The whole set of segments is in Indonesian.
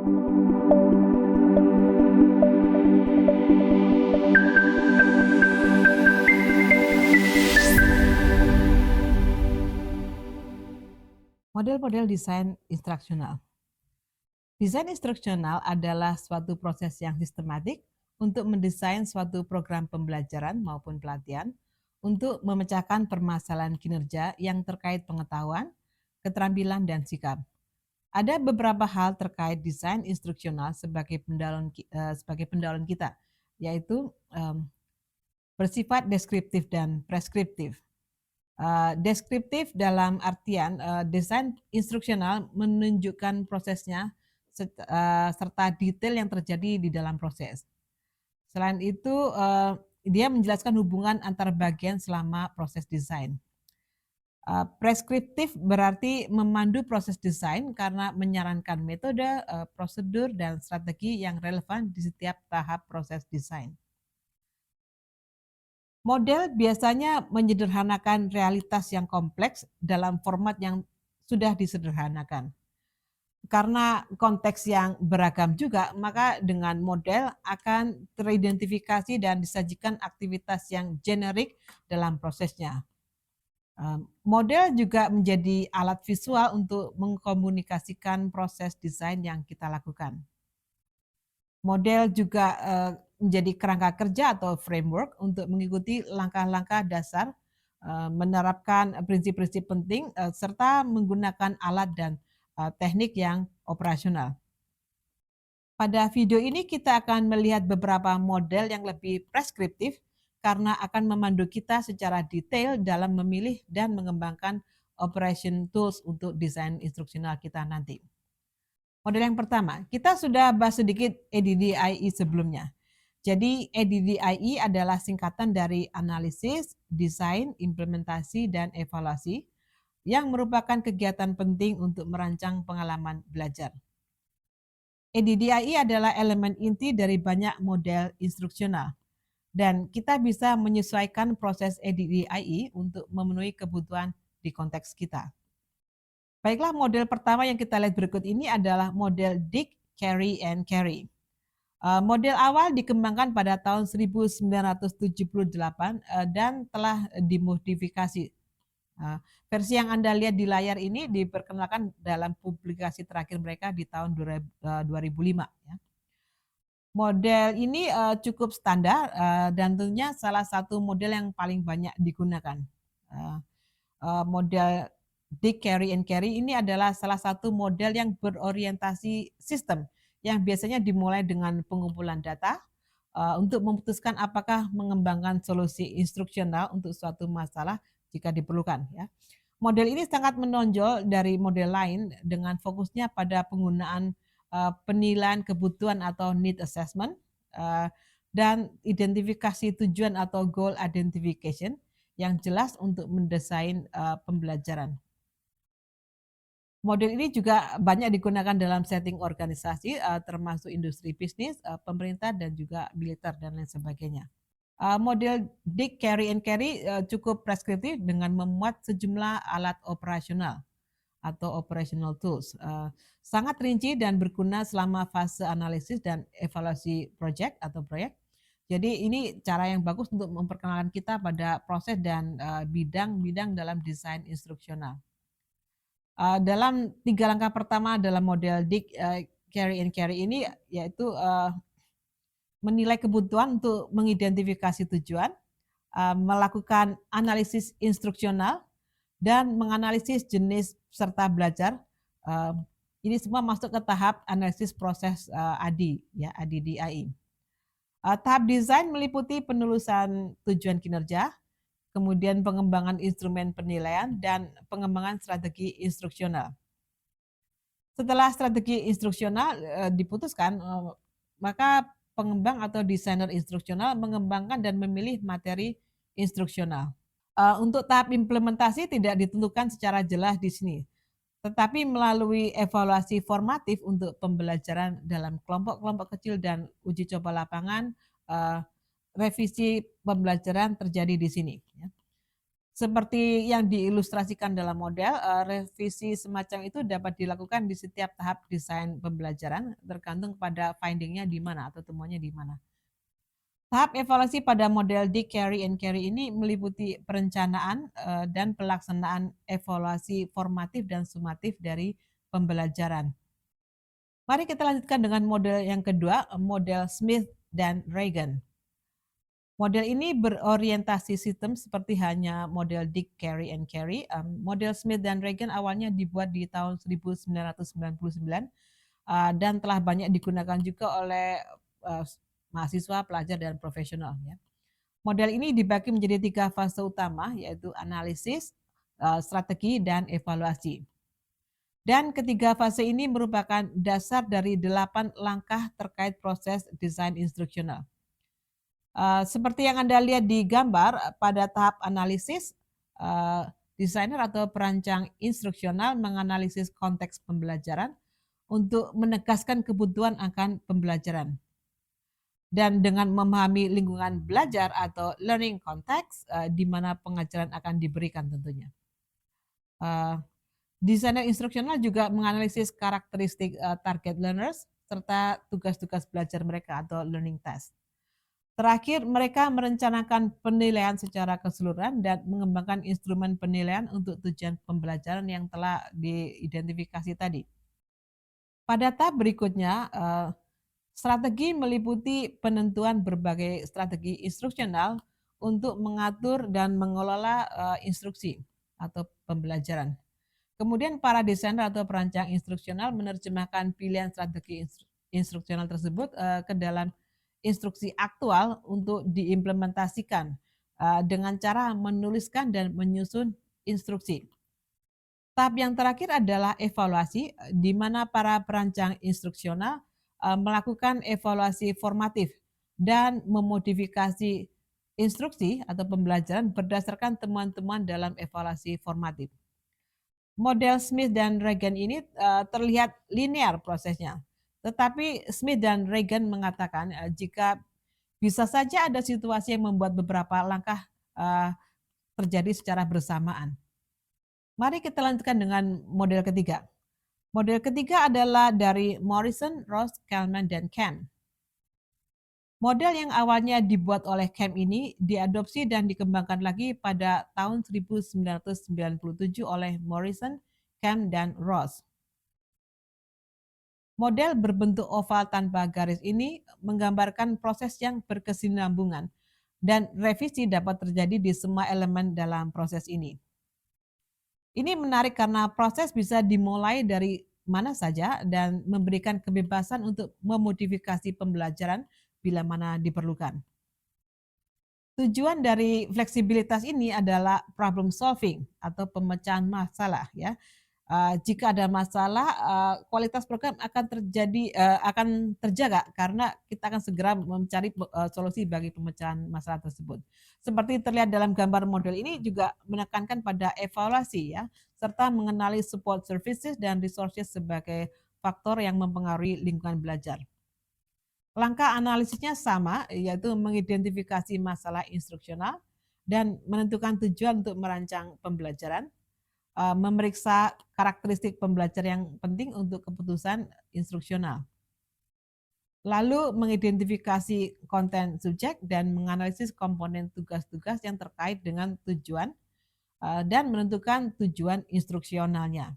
Model-model desain instruksional. Desain instruksional adalah suatu proses yang sistematik untuk mendesain suatu program pembelajaran maupun pelatihan untuk memecahkan permasalahan kinerja yang terkait pengetahuan, keterampilan, dan sikap. Ada beberapa hal terkait desain instruksional sebagai pendahuluan kita, yaitu bersifat deskriptif dan preskriptif. Deskriptif dalam artian desain instruksional menunjukkan prosesnya serta detail yang terjadi di dalam proses. Selain itu, dia menjelaskan hubungan antar bagian selama proses desain. Preskriptif berarti memandu proses desain karena menyarankan metode, prosedur, dan strategi yang relevan di setiap tahap proses desain. Model biasanya menyederhanakan realitas yang kompleks dalam format yang sudah disederhanakan. Karena konteks yang beragam juga, maka dengan model akan teridentifikasi dan disajikan aktivitas yang generik dalam prosesnya. Model juga menjadi alat visual untuk mengkomunikasikan proses desain yang kita lakukan. Model juga menjadi kerangka kerja atau framework untuk mengikuti langkah-langkah dasar, menerapkan prinsip-prinsip penting, serta menggunakan alat dan teknik yang operasional. Pada video ini kita akan melihat beberapa model yang lebih preskriptif karena akan memandu kita secara detail dalam memilih dan mengembangkan operation tools untuk desain instruksional kita nanti. Model yang pertama, kita sudah bahas sedikit ADDIE sebelumnya. Jadi ADDIE adalah singkatan dari analisis, desain, implementasi, dan evaluasi yang merupakan kegiatan penting untuk merancang pengalaman belajar. ADDIE adalah elemen inti dari banyak model instruksional dan kita bisa menyesuaikan proses ADDIE untuk memenuhi kebutuhan di konteks kita. Baiklah, model pertama yang kita lihat berikut ini adalah model Dig, Carry, and Carry. Model awal dikembangkan pada tahun 1978 dan telah dimodifikasi. Versi yang Anda lihat di layar ini diperkenalkan dalam publikasi terakhir mereka di tahun 2005. Model ini cukup standar dan tentunya salah satu model yang paling banyak digunakan. Model Dig, Carry, and Carry ini adalah salah satu model yang berorientasi sistem yang biasanya dimulai dengan pengumpulan data untuk memutuskan apakah mengembangkan solusi instruksional untuk suatu masalah jika diperlukan. Model ini sangat menonjol dari model lain dengan fokusnya pada penggunaan penilaian kebutuhan atau need assessment dan identifikasi tujuan atau goal identification yang jelas untuk mendesain pembelajaran. Model ini juga banyak digunakan dalam setting organisasi, termasuk industri bisnis, pemerintah, dan juga militer, dan lain sebagainya. Model Dig, Carry, and Carry cukup preskriptif dengan memuat sejumlah alat operasional atau operational tools. Sangat rinci dan berguna selama fase analisis dan evaluasi proyek. Jadi ini cara yang bagus untuk memperkenalkan kita pada proses dan bidang-bidang dalam desain instruksional. Dalam 3 langkah pertama dalam model Dig, Carry, and Carry ini yaitu menilai kebutuhan untuk mengidentifikasi tujuan, melakukan analisis instruksional, dan menganalisis jenis peserta belajar. Ini semua masuk ke tahap analisis proses ADDIE. Tahap desain meliputi penelusuran tujuan kinerja, kemudian pengembangan instrumen penilaian, dan pengembangan strategi instruksional. Setelah strategi instruksional diputuskan, maka pengembang atau desainer instruksional mengembangkan dan memilih materi instruksional. Untuk tahap implementasi tidak ditentukan secara jelas di sini, tetapi melalui evaluasi formatif untuk pembelajaran dalam kelompok-kelompok kecil dan uji coba lapangan, revisi pembelajaran terjadi di sini. Seperti yang diilustrasikan dalam model, revisi semacam itu dapat dilakukan di setiap tahap desain pembelajaran, tergantung pada finding-nya di mana atau temuannya di mana. Tahap evaluasi pada model Dig, Carry, and Carry ini meliputi perencanaan dan pelaksanaan evaluasi formatif dan sumatif dari pembelajaran. Mari kita lanjutkan dengan model yang kedua, model Smith dan Reagan. Model ini berorientasi sistem seperti hanya model Dig, Carry, and Carry. Model Smith dan Reagan awalnya dibuat di tahun 1999 dan telah banyak digunakan juga oleh mahasiswa, pelajar, dan profesional. Ya. Model ini dibagi menjadi 3 fase utama, yaitu analisis, strategi, dan evaluasi. Dan ketiga fase ini merupakan dasar dari 8 langkah terkait proses desain instruksional. Seperti yang Anda lihat di gambar, pada tahap analisis, desainer atau perancang instruksional menganalisis konteks pembelajaran untuk menegaskan kebutuhan akan pembelajaran. Dan dengan memahami lingkungan belajar atau learning context, di mana pengajaran akan diberikan tentunya. Desainer instruksional juga menganalisis karakteristik target learners serta tugas-tugas belajar mereka atau learning task. Terakhir, mereka merencanakan penilaian secara keseluruhan dan mengembangkan instrumen penilaian untuk tujuan pembelajaran yang telah diidentifikasi tadi. Pada tahap berikutnya, strategi meliputi penentuan berbagai strategi instruksional untuk mengatur dan mengelola instruksi atau pembelajaran. Kemudian para desainer atau perancang instruksional menerjemahkan pilihan strategi instruksional tersebut ke dalam instruksi aktual untuk diimplementasikan dengan cara menuliskan dan menyusun instruksi. Tahap yang terakhir adalah evaluasi, di mana para perancang instruksional melakukan evaluasi formatif dan memodifikasi instruksi atau pembelajaran berdasarkan temuan-temuan dalam evaluasi formatif. Model Smith dan Reagan ini terlihat linear prosesnya. Tetapi Smith dan Reagan mengatakan jika bisa saja ada situasi yang membuat beberapa langkah terjadi secara bersamaan. Mari kita lanjutkan dengan model ketiga. Model ketiga adalah dari Morrison, Ross, Kalman, dan Ken. Model yang awalnya dibuat oleh Ken ini diadopsi dan dikembangkan lagi pada tahun 1997 oleh Morrison, Ken, dan Ross. Model berbentuk oval tanpa garis ini menggambarkan proses yang berkesinambungan dan revisi dapat terjadi di semua elemen dalam proses ini. Ini menarik karena proses bisa dimulai dari mana saja dan memberikan kebebasan untuk memodifikasi pembelajaran bila mana diperlukan. Tujuan dari fleksibilitas ini adalah problem solving atau pemecahan masalah ya. Jika ada masalah, kualitas program akan terjaga karena kita akan segera mencari solusi bagi pemecahan masalah tersebut. Seperti terlihat dalam gambar model ini juga menekankan pada evaluasi ya, serta mengenali support services dan resources sebagai faktor yang mempengaruhi lingkungan belajar. Langkah analisisnya sama, yaitu mengidentifikasi masalah instruksional dan menentukan tujuan untuk merancang pembelajaran, memeriksa karakteristik pembelajar yang penting untuk keputusan instruksional. Lalu mengidentifikasi konten subjek dan menganalisis komponen tugas-tugas yang terkait dengan tujuan dan menentukan tujuan instruksionalnya.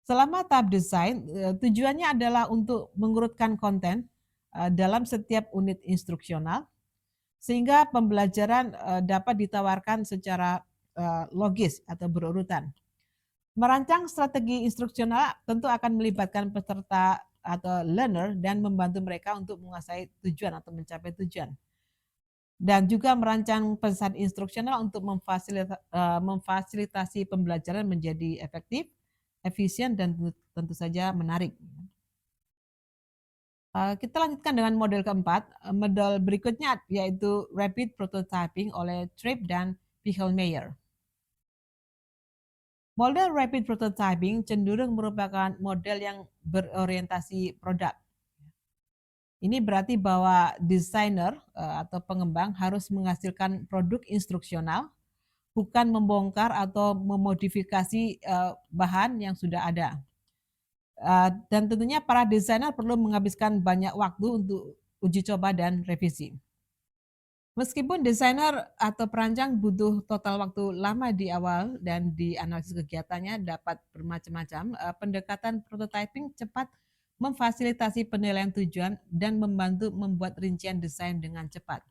Selama tahap desain, tujuannya adalah untuk mengurutkan konten dalam setiap unit instruksional sehingga pembelajaran dapat ditawarkan secara logis atau berurutan. Merancang strategi instruksional tentu akan melibatkan peserta atau learner dan membantu mereka untuk menguasai tujuan atau mencapai tujuan. Dan juga merancang pesan instruksional untuk memfasilitasi pembelajaran menjadi efektif, efisien, dan tentu saja menarik. Kita lanjutkan dengan model keempat. Model berikutnya yaitu rapid prototyping oleh Tripp dan Pichelmeyer. Model rapid prototyping cenderung merupakan model yang berorientasi produk. Ini berarti bahwa desainer atau pengembang harus menghasilkan produk instruksional bukan membongkar atau memodifikasi bahan yang sudah ada. Dan tentunya para desainer perlu menghabiskan banyak waktu untuk uji coba dan revisi. Meskipun desainer atau perancang butuh total waktu lama di awal dan di analisis kegiatannya dapat bermacam-macam, pendekatan prototyping cepat memfasilitasi penilaian tujuan dan membantu membuat rincian desain dengan cepat.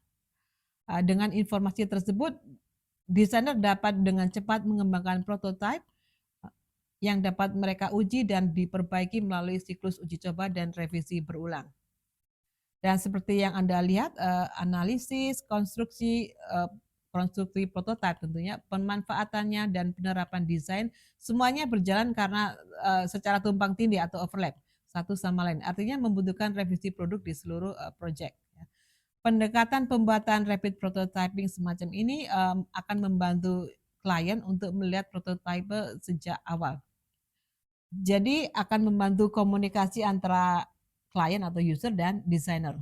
Dengan informasi tersebut, desainer dapat dengan cepat mengembangkan prototipe yang dapat mereka uji dan diperbaiki melalui siklus uji coba dan revisi berulang. Dan seperti yang Anda lihat, analisis, konstruksi prototipe tentunya, pemanfaatannya dan penerapan desain semuanya berjalan karena secara tumpang tindih atau overlap satu sama lain. Artinya membutuhkan revisi produk di seluruh project. Ya. Pendekatan pembuatan rapid prototyping semacam ini akan membantu klien untuk melihat prototipe sejak awal. Jadi akan membantu komunikasi antara klien atau user dan desainer.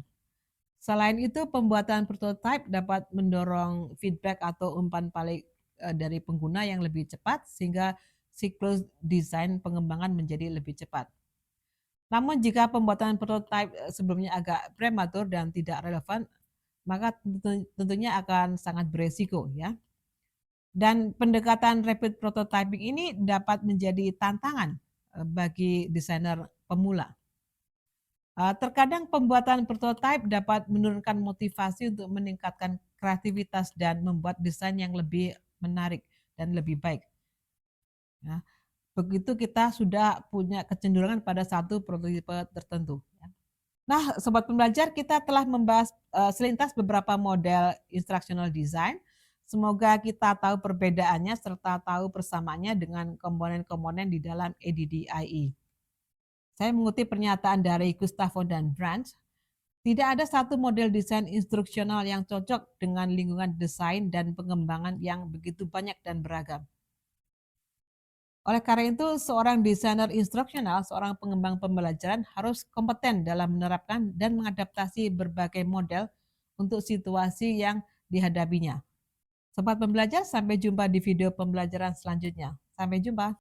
Selain itu, pembuatan prototipe dapat mendorong feedback atau umpan balik dari pengguna yang lebih cepat sehingga siklus desain pengembangan menjadi lebih cepat. Namun jika pembuatan prototipe sebelumnya agak prematur dan tidak relevan, maka tentunya akan sangat beresiko ya. Dan pendekatan rapid prototyping ini dapat menjadi tantangan bagi desainer pemula. Terkadang pembuatan prototipe dapat menurunkan motivasi untuk meningkatkan kreativitas dan membuat desain yang lebih menarik dan lebih baik. Ya, begitu kita sudah punya kecenderungan pada satu prototipe tertentu. Ya. Nah, sobat pembelajar, kita telah membahas selintas beberapa model instructional design. Semoga kita tahu perbedaannya serta tahu persamaannya dengan komponen-komponen di dalam ADDIE. Saya mengutip pernyataan dari Gustavo dan Branch, tidak ada satu model desain instruksional yang cocok dengan lingkungan desain dan pengembangan yang begitu banyak dan beragam. Oleh karena itu, seorang desainer instruksional, seorang pengembang pembelajaran harus kompeten dalam menerapkan dan mengadaptasi berbagai model untuk situasi yang dihadapinya. Sobat pembelajar, sampai jumpa di video pembelajaran selanjutnya. Sampai jumpa.